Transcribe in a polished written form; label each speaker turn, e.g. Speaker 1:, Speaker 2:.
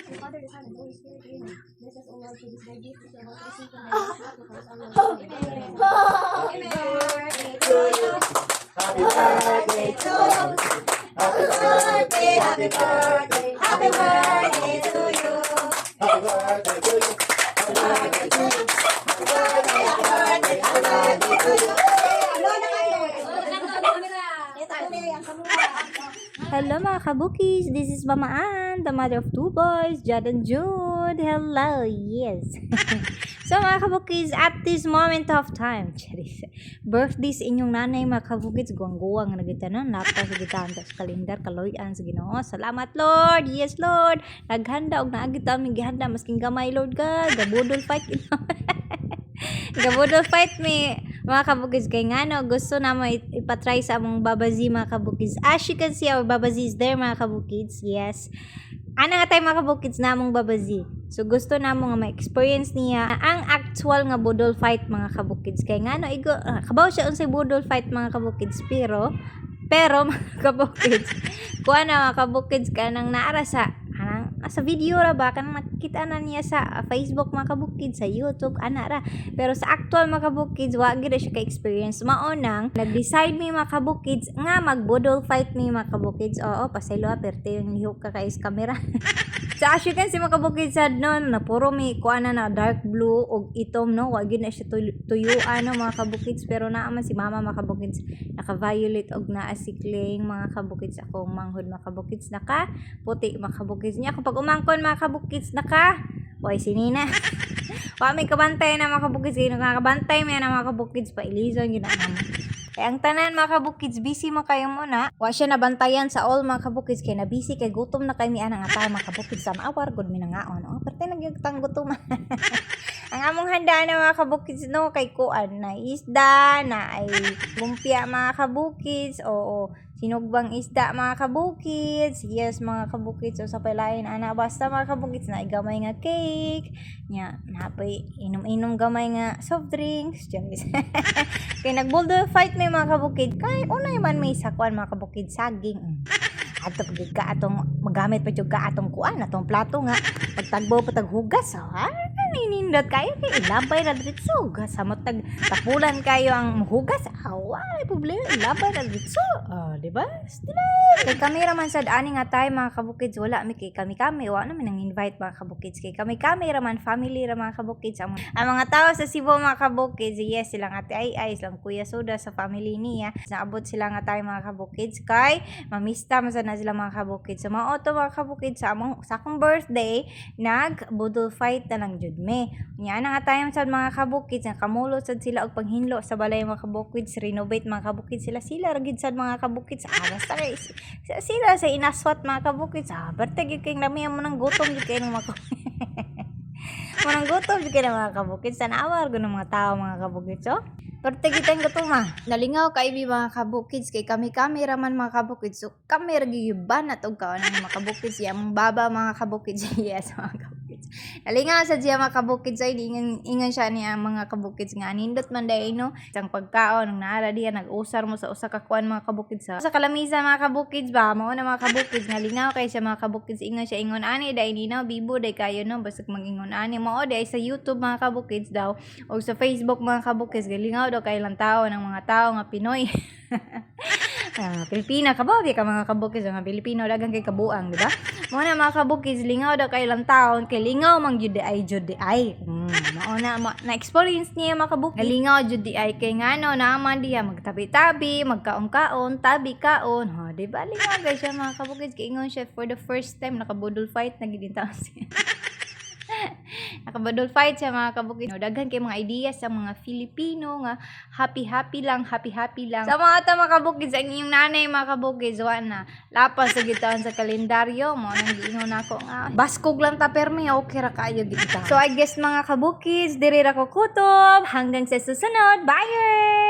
Speaker 1: The Father, the Son, and the Holy Spirit, amen. Bless us, O Lord, for this thy gift, which we are about to receive from thy Holy Sacrifice, our Lord. Amen.
Speaker 2: Happy birthday to you. Happy birthday to you. Happy birthday, happy birthday, happy birthday to you. Happy birthday to you. Happy birthday to you. Happy birthday, happy birthday, happy birthday to you.
Speaker 3: Hello mga kabukis, this is Mama Ann, the mother of two boys, Jad and Jude. Hello, yes. So mga kabukis, at this moment of time, charis, birthday sa inyong nanay mga kabukis, guwang-guwang na kita na, napa sa gitaan sa kalendar, kaloyan sa Ginoo. Salamat Lord, yes Lord, naghanda og naagit aming gihanda, masking gamay Lord God, gabudol fight gabudol fight me mga kabukis kay ngano gusto na mo ipatry sa among babazi mga kabukis. As you can see, our babazi is there mga kabukis. Yes, ana nga tayo mga kabukis na among babazi, so gusto na mo nga ma-experience niya ang actual nga budol fight mga kabukis. Kay ngano kabaw siya unsay budol fight mga kabukis, pero mga kabukis kuha na mga kabukis ka nang naara sa video ra ba kanang nakita na niya sa Facebook mga kabukid, sa YouTube ana ra, pero sa actual mga kabukid wa gid siya ka experience. Maunang nag-decide mi mga kabukid nga magbudol fight mi mga kabukid. Oo, pasaylo aperte yung lihok ka kay camera. So as you can see mga kabukid sad noon na puro mi kuana na dark blue og itom no, wa gid na siya tuyuan no mga kabukid, pero naa man si mama mga kabukid naka violet og naa si Kling mga kabukid, akong manghod mga kabukid naka puti mga kabukid niya. Kapag umangkon mga kabukids naka oy sinina wa may kabantay na mga kabukids, kaya nakakabantay may na mga kabukids pa ilizon ginaan mo. Kaya ang tanan mga kabukids busy mo kayo muna, wa siya nabantayan sa all mga kabukids kay na busy kay gutom na kay mi ana nga tayo mga kabukids sa maawar gud mi nangaon. Oh parte nagyagtang gutom. Ang among handa na mga kabukids no, kay kuan na isda na ay lumpia mga kabukids, oo sinugbang isda mga kabukids, yes mga kabukids. So sa palain ana basta mga kabukids na gamay nga cake nya, napay inom-inom gamay nga soft drinks just kay nagbuldo fight may mga kabukid kay unay man may sakwan mga kabukid saging ato pagid ka atong magamit pa jud ka atong kuan atong plato nga pagtagbo pataghugas ha ninindot kayo kay ilabay na dito hugas sa matag tapulan kayo ang hugas wala problema ilabay na dito di ba kay cameraman sad ani nga tay mga kabukids wala mi kay kami wa naman nang invite mga kabukids kay kami cameraman family ra mga kabukids ang mga tao sa Cebu mga kabukids. Yes, silang ate ay silang kuya Soda sa family niya naabot sila nga tay mga kabukids kay mamista man na sila mga kabukids. So mga auto mga kabukids sa akong birthday nag budol fight na lang jud me nya na nga tayo sa mga kabukids nga kamulot sad sila og panghinlo sa balay mga kabukids, renovate mga kabukids sila ragid sad mga kabukids basta kay sila sa inaswat mga kabukids barte gyud kay namiya mo nang gutom gyud kay ng mga manang gutom gyud kay ng mga kabukids tanawar gud ng mga tao mga kabukids. So parte kitang gutom nalingaw kay mga kabukids kay kami cameraman mga kabukids, so kami gyuban at og kaon ng mga kabukids yang baba mga kabukids. Yes mga kabukids nalingaw sa diya mga kabukids ay ingan siya ni ang mga kabukids nga nindot man day no isang pagkaon ng naara diya nag-usar mo sa usa ka kuan mga kabukids sa kalamisa mga kabukids ba mao na mga kabukids nalingaw kay sa mga kabukids ingon siya ingon ani day ninaw bibo day kayo no basta mangingon ani mao day sa YouTube mga kabukids daw o sa Facebook mga kabukids galingaw daw kay lang tao ng mga tao nga Pinoy. Pilipina kabawi ka mga kabukids mga Pilipino dagang kay kabuang di ba mo na mga kabukids lingaw daw kay lang taon kay lingaw mang jud ay mao na experience niya mga kabukids lingaw jud ay kay ngano naman diya magtabi-tabi magkaon-kaon tabi kaon di ba lingaw guys siya mga kabukids kay ingon siya for the first time nakabudol fight na gid taon siya. Nakabudol fight siya mga kabukid. Daghan kay mga ideas sa mga Filipino nga happy lang sa mga ta mga kabukid sa inyong nanay mga kabukid wa na lapas sa gitaan sa kalendaryo mo nang giingon nako nga baskog lang ta permi okay ra kayo gid ta. So I guess mga kabukid diri ra ko kutob hanggang sa susunod. Bye.